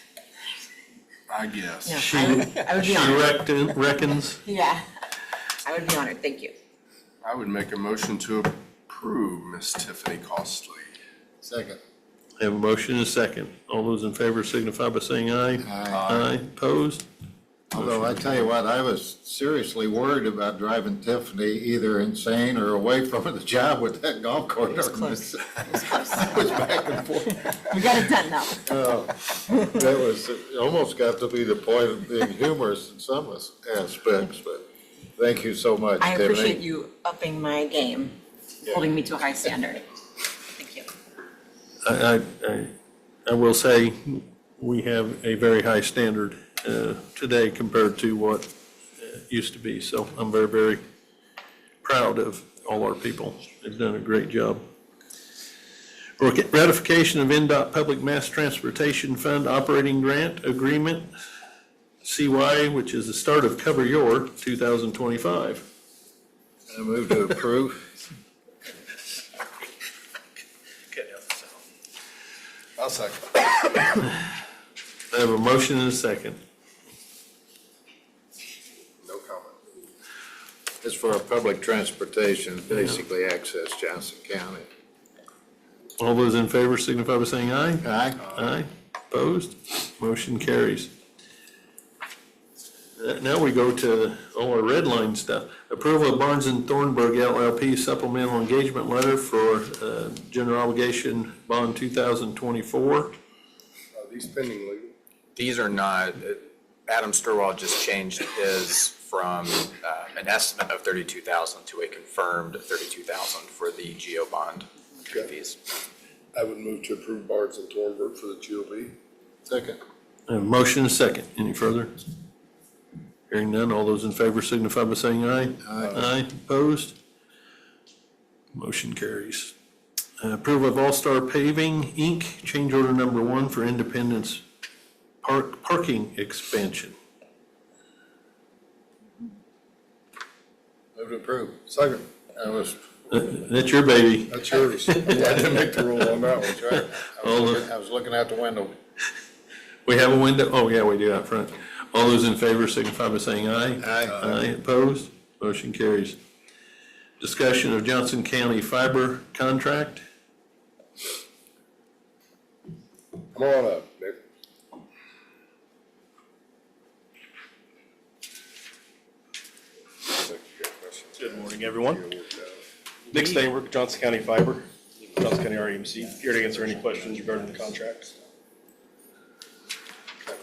I guess. Yeah. she I would be she honored. reckons. Yeah, I would be honored, thank you. I would make a motion to approve Miss Tiffany Costley. Second. Have a motion and a second. All those in favor signify by saying aye. Aye, opposed? Although I tell you what, I was seriously worried about driving Tiffany either insane or away from the job with that golf cart. It was close. I was back and forth. We got it done though. That was, it almost got to be the point of being humorous in some aspects, but thank you so much, I Tiffany. appreciate you upping my game, holding me to a high standard. Thank you. I will say, we have a very high standard today compared to what used to be. So I'm very, very proud of all our people. They've done a great job. Ratification of NDOT Public Mass Transportation Fund Operating Grant Agreement, CY, which is the start of Cover Your 2025. I move to approve. I'll second. I have a motion and a second. No comment. It's for our public transportation, basically access Johnson County. All those in favor signify by saying aye. Aye. Aye. Opposed? Motion carries. Now we go to all our red line stuff. Approval of Barnes and Thornburg LLP supplemental engagement letter for general obligation bond 2024. Are these pending legal? These are not, Adam Sturwall just changed his from an estimate of 32,000 to a confirmed 32,000 for the GEO bond fees. I would move to approve Barnes and Thornburg for the GOB. Second. I have a motion and a second. Any further? Hearing none, all those in favor signify by saying aye. Aye. Aye. Opposed? Motion carries. Approval of All-Star Paving, Inc., change order number 1 for Independence parking expansion. Move to approve. Second. That's your baby. That's yours. I didn't make the rule on that one. That's right. I was looking out the window. We have a window, oh yeah, we do out front. All those in favor signify by saying aye. Aye. Aye, opposed, motion carries. Discussion of Johnson County fiber contract. Come on up, Nick. Good morning, everyone. Nick Steinberg, Johnson County Fiber, Johnson County REMC, here to answer any questions regarding the contract.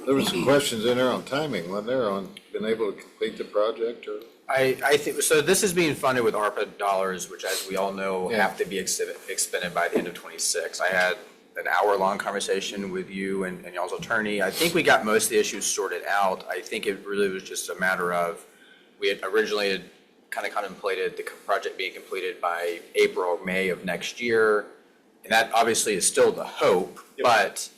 There was some questions in there on timing, wasn't there, on being able to complete the project or? I think, so this is being funded with ARPA dollars, which as we all know, have to be expended by the end of '26. I had an hour-long conversation with you and y'all's attorney. I think we got most of the issues sorted out. I think it really was just a matter of, we had originally kind of contemplated the project being completed by April or May of next year. And that obviously is still the hope, but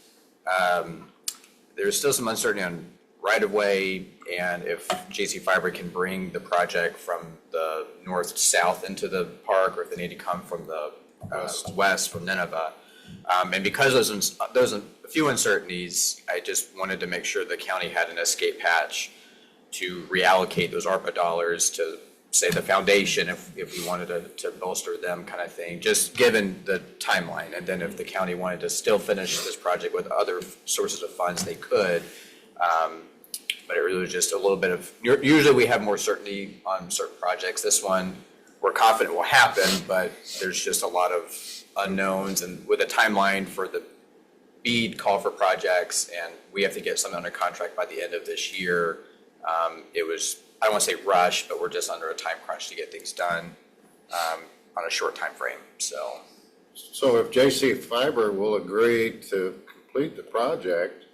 there's still some uncertainty on right-of-way and if JC Fiber can bring the project from the north-south into the park, or if they need to come from the west from Nineveh. And because those a few uncertainties, I just wanted to make sure the county had an escape hatch to reallocate those ARPA dollars to, say, the foundation, if we wanted to bolster them, kind of thing, just given the timeline. And then if the county wanted to still finish this project with other sources of funds, they could. But it really was just a little bit of, usually we have more certainty on certain projects. This one, we're confident will happen, but there's just a lot of unknowns, and with a timeline for the BEAD call for projects, and we have to get something under contract by the end of this year. It was, I don't want to say rush, but we're just under a time crunch to get things done on a short time frame. So if JC Fiber will agree to complete the project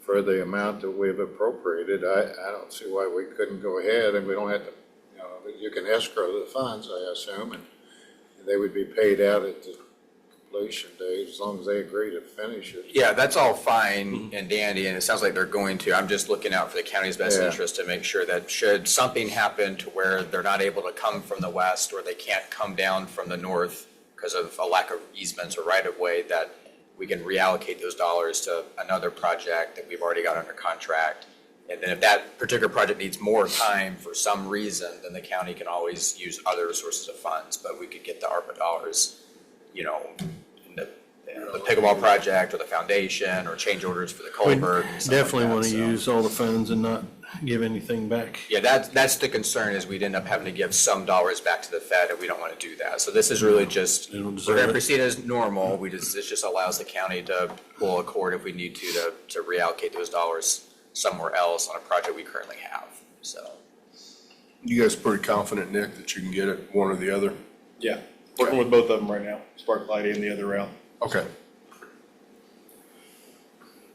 for the amount that we've appropriated, I don't see why we couldn't go ahead, and we don't have to, you can escrow the funds, I assume, and they would be paid out at the completion date as long as they agree to finish it. Yeah, that's all fine and dandy, and it sounds like they're going to. I'm just looking out for the county's best Yeah. interest to make sure that should something happen to where they're not able to come from the west, or they can't come down from the north because of a lack of easements or right-of-way, that we can reallocate those dollars to another project that we've already got under contract. And then if that particular project needs more time for some reason, then the county can always use other sources of funds, but we could get the ARPA dollars, in the pickleball project or the foundation or change orders for the culvert. and stuff like Definitely that, want to so. use all the funds and not give anything back. Yeah, that's the concern, is we'd end up having to give some dollars back to the Fed, and we don't want to do that. So this is really just, They don't we're deserve going to it. proceed as normal. This just allows the county to pull a cord if we need to reallocate those dollars somewhere else on a project we currently have, so. You guys pretty confident, Nick, that you can get it one or the other? Yeah, working with both of them right now, Sparklight and the other route. Okay.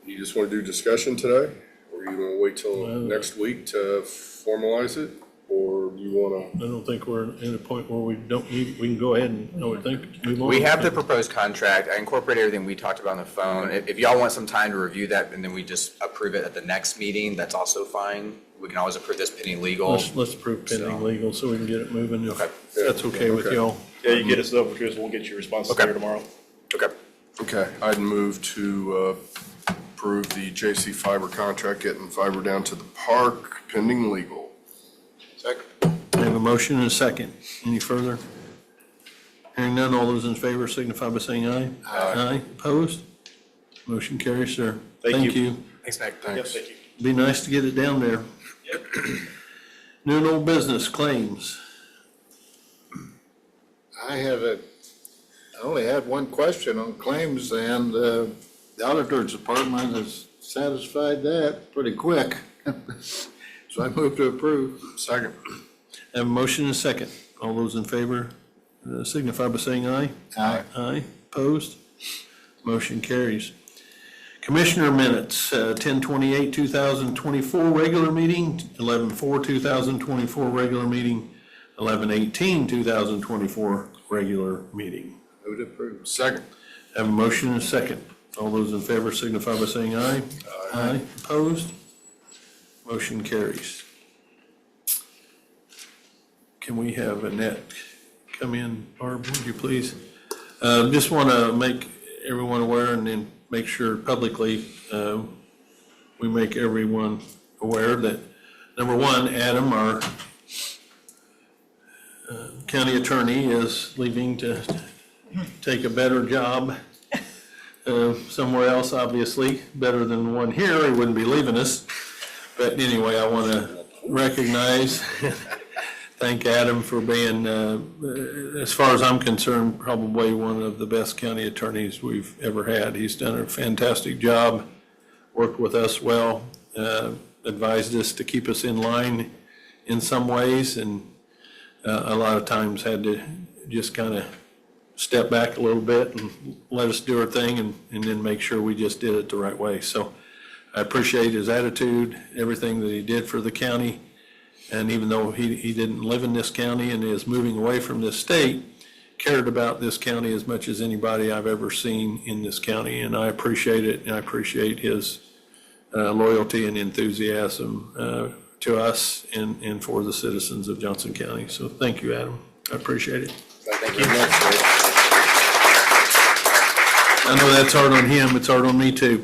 You just want to do discussion today, or you want to wait till next week to formalize it, or do you want to? I don't think we're in a point where we don't need, we can go ahead and, I would think, move on. We have the proposed contract. I incorporated everything we talked about on the phone. If y'all want some time to review that, and then we just approve it at the next meeting, that's also fine. We can always approve this pending legal. Let's approve pending So- legal so we can get it moving, if Okay. that's okay with Okay. y'all. Yeah, you get us over to us, we'll get you a response Okay. later tomorrow. Okay. Okay, I'd move to approve the JC Fiber contract, getting fiber down to the park pending legal. Second. I have a motion and a second. Any further? Hearing none, all those in favor signify by saying aye. Aye. Opposed? Motion carries, sir. Thank you. Thanks, Nick. Yep, Thanks. thank you. Be nice to get it down there. New and old business claims. I only had one question on claims, and the auditor's department has satisfied that pretty quick. So I move to approve. Second. I have a motion and a second. All those in favor signify by saying aye. Aye. Aye. Opposed? Motion carries. Commissioner minutes, 10/28/2024 regular meeting, 11/4/2024 regular meeting, 11/18/2024 regular meeting. Move to approve. Second. Have a motion and a second. All those in favor signify by saying aye. Aye. Opposed? Motion carries. Can we have Annette come in, Barb, would you please? Just want to make everyone aware and then make sure publicly, we make everyone aware that, number one, Adam, our county attorney, is leaving to take a better job somewhere else, obviously, better than the one here. He wouldn't be leaving us. But anyway, I want to recognize, thank Adam for being, as far as I'm concerned, probably one of the best county attorneys we've ever had. He's done a fantastic job, worked with us well, advised us to keep us in line in some ways, and a lot of times had to just kind of step back a little bit and let us do our thing and then make sure we just did it the right way. So I appreciate his attitude, everything that he did for the county. And even though he didn't live in this county and is moving away from this state, cared about this county as much as anybody I've ever seen in this county. And I appreciate it, and I appreciate his loyalty and enthusiasm to us and for the citizens of Johnson County. So thank you, Adam. I appreciate it. Thank you very much, sir. I know that's hard on him, it's hard on me too.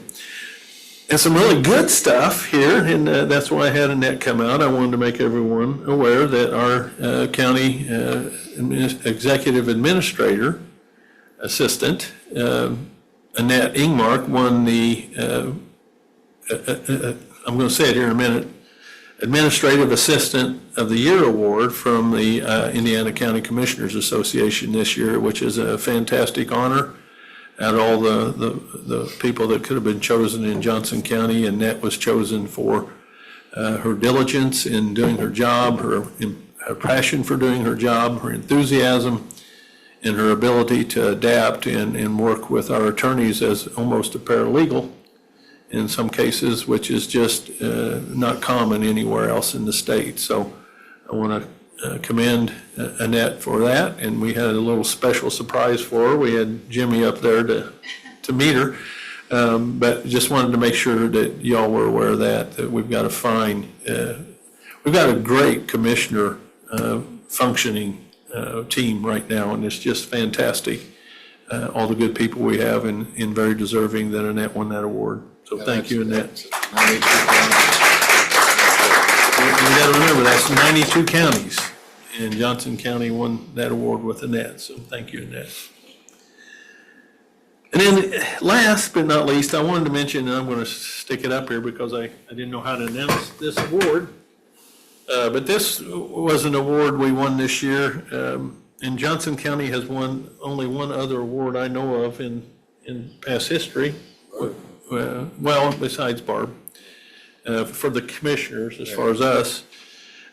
And some really good stuff here, and that's why I had Annette come out. I wanted to make everyone aware that our county executive administrator assistant, Annette Ingmark, won the, I'm going to say it here in a minute, Administrative Assistant of the Year Award from the Indiana County Commissioners Association this year, which is a fantastic honor. Out of all the people that could have been chosen in Johnson County, Annette was chosen for her diligence in doing her job, her passion for doing her job, her enthusiasm, and her ability to adapt and work with our attorneys as almost a paralegal in some cases, which is just not common anywhere else in the state. So I want to commend Annette for that, and we had a little special surprise for her. We had Jimmy up there to meet her, but just wanted to make sure that y'all were aware of that we've got a fine, we've got a great commissioner functioning team right now, and it's just fantastic. All the good people we have, and very deserving that Annette won that award. So thank you, Annette. You got to remember, that's 92 counties, and Johnson County won that award with Annette, so thank you, Annette. And then last but not least, I wanted to mention, and I'm going to stick it up here because I didn't know how to announce this award, but this was an award we won this year, and Johnson County has won only one other award I know of in past history, well, besides Barb. For the commissioners, as far as us,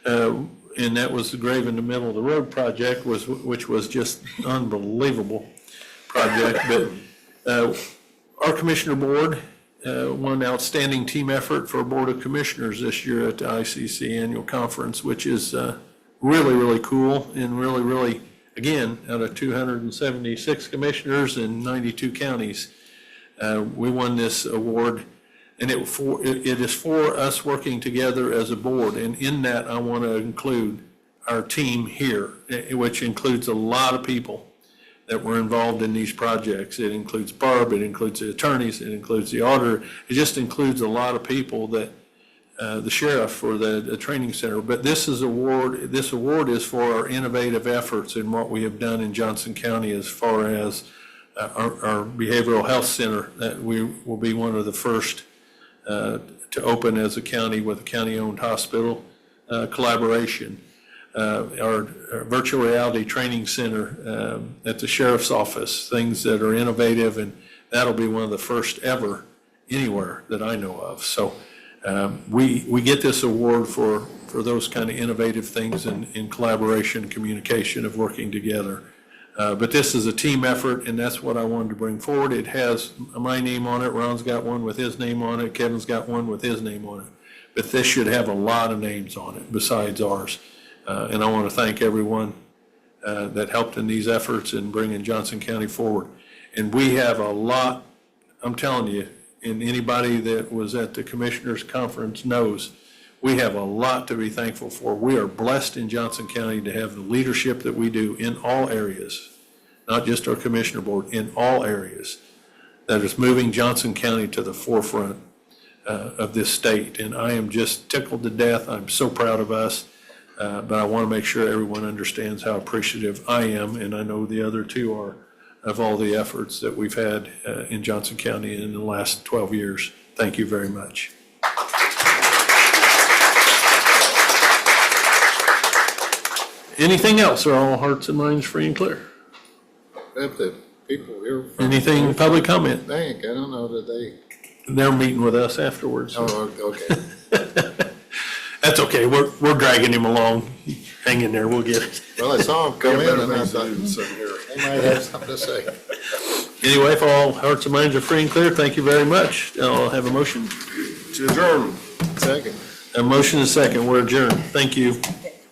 and that was the Grave in the Middle of the Road project, which was just unbelievable project. But our commissioner board won outstanding team effort for Board of Commissioners this year at the ICC annual conference, which is really, really cool, and really, really, again, out of 276 commissioners in 92 counties, we won this award. And it is for us working together as a board. And in that, I want to include our team here, which includes a lot of people that were involved in these projects. It includes Barb, it includes the attorneys, it includes the auditor. It just includes a lot of people that, the sheriff for the training center. But this award is for our innovative efforts in what we have done in Johnson County as far as our behavioral health center, that we will be one of the first to open as a county with a county-owned hospital collaboration. Our virtual reality training center at the sheriff's office, things that are innovative, and that'll be one of the first ever anywhere that I know of. So we get this award for those kind of innovative things in collaboration, communication, of working together. But this is a team effort, and that's what I wanted to bring forward. It has my name on it. Ron's got one with his name on it. Kevin's got one with his name on it. But this should have a lot of names on it besides ours. And I want to thank everyone that helped in these efforts in bringing Johnson County forward. And we have a lot, I'm telling you, and anybody that was at the Commissioners Conference knows, we have a lot to be thankful for. We are blessed in Johnson County to have the leadership that we do in all areas, not just our Commissioner Board, in all areas, that is moving Johnson County to the forefront of this state. And I am just tickled to death. I'm so proud of us. But I want to make sure everyone understands how appreciative I am, and I know the other two are, of all the efforts that we've had in Johnson County in the last 12 years. Thank you very much. Anything else? Are all hearts and minds free and clear? If the people here from Anything public comment? bank, I don't know that they, They're meeting with us afterwards. oh, okay. That's okay. We're dragging him along. Hang in there. We'll get it. Well, I saw them come in Better and I things to thought do than sitting here. they might have something to say. Anyway, if all hearts and minds are free and clear, thank you very much. I'll have a motion. To adjourn. Second. A motion and a second. We're adjourned. Thank you.